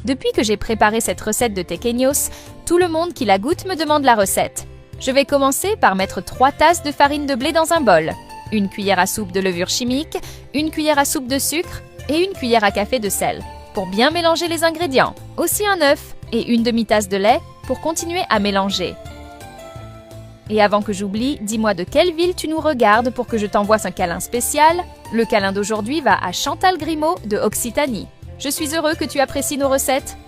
Depuis que j'ai préparé cette recette de tequeños, tout le monde qui la goûte me demande la recette. Je vais commencer par mettre 3 tasses de farine de blé dans un bol, une cuillère à soupe de levure chimique, une cuillère à soupe de sucre et une cuillère à café de sel, pour bien mélanger les ingrédients. Aussi un œuf et une demi-tasse de lait pour continuer à mélanger. Et avant que j'oublie, dis-moi de quelle ville tu nous regardes pour que je t'envoie un câlin spécial. Le câlin d'aujourd'hui va à Chantal Grimaud de Occitanie. Je suis heureux que tu apprécies nos recettes.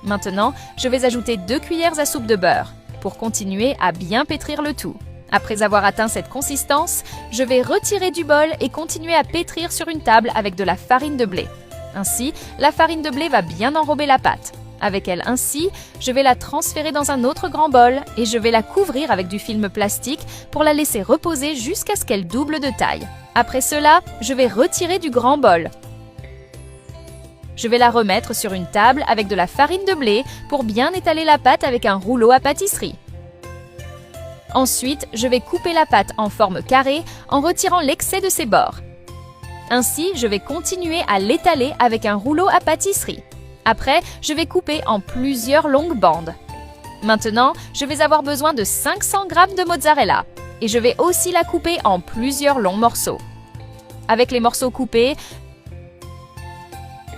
Maintenant, je vais ajouter 2 cuillères à soupe de beurre pour continuer à bien pétrir le tout. Après avoir atteint cette consistance, je vais retirer du bol et continuer à pétrir sur une table avec de la farine de blé. Ainsi, la farine de blé va bien enrober la pâte. Avec elle ainsi, je vais la transférer dans un autre grand bol et je vais la couvrir avec du film plastique pour la laisser reposer jusqu'à ce qu'elle double de taille. Après cela, je vais retirer du grand bol. Je vais la remettre sur une table avec de la farine de blé pour bien étaler la pâte avec un rouleau à pâtisserie. Ensuite, je vais couper la pâte en forme carrée en retirant l'excès de ses bords. Ainsi, je vais continuer à l'étaler avec un rouleau à pâtisserie. Après, je vais couper en plusieurs longues bandes. Maintenant, je vais avoir besoin de 500 g de mozzarella et je vais aussi la couper en plusieurs longs morceaux. Avec les morceaux coupés,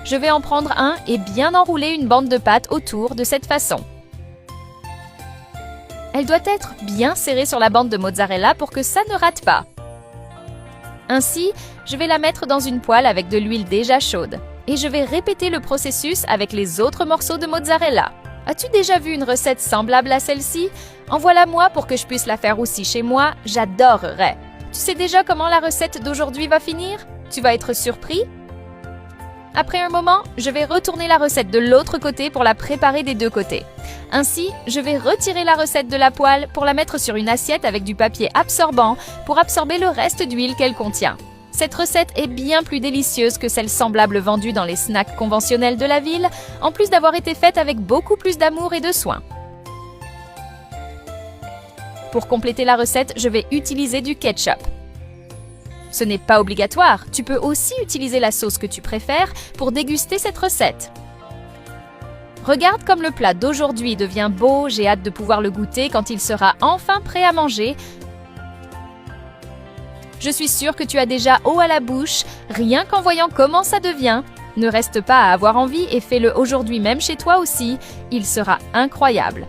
je vais en prendre un et bien enrouler une bande de pâte autour de cette façon. Elle doit être bien serrée sur la bande de mozzarella pour que ça ne rate pas. Ainsi, je vais la mettre dans une poêle avec de l'huile déjà chaude. Et je vais répéter le processus avec les autres morceaux de mozzarella. As-tu déjà vu une recette semblable à celle-ci? Envoie-la moi pour que je puisse la faire aussi chez moi, j'adorerais. Tu sais déjà comment la recette d'aujourd'hui va finir? Tu vas être surpris? Après un moment, je vais retourner la recette de l'autre côté pour la préparer des deux côtés. Ainsi, je vais retirer la recette de la poêle pour la mettre sur une assiette avec du papier absorbant pour absorber le reste d'huile qu'elle contient. Cette recette est bien plus délicieuse que celle semblable vendue dans les snacks conventionnels de la ville, en plus d'avoir été faite avec beaucoup plus d'amour et de soin. Pour compléter la recette, je vais utiliser du ketchup. Ce n'est pas obligatoire, tu peux aussi utiliser la sauce que tu préfères pour déguster cette recette. Regarde comme le plat d'aujourd'hui devient beau, j'ai hâte de pouvoir le goûter quand il sera enfin prêt à manger. Je suis sûre que tu as déjà eau à la bouche, rien qu'en voyant comment ça devient. Ne reste pas à avoir envie et fais-le aujourd'hui même chez toi aussi, il sera incroyable.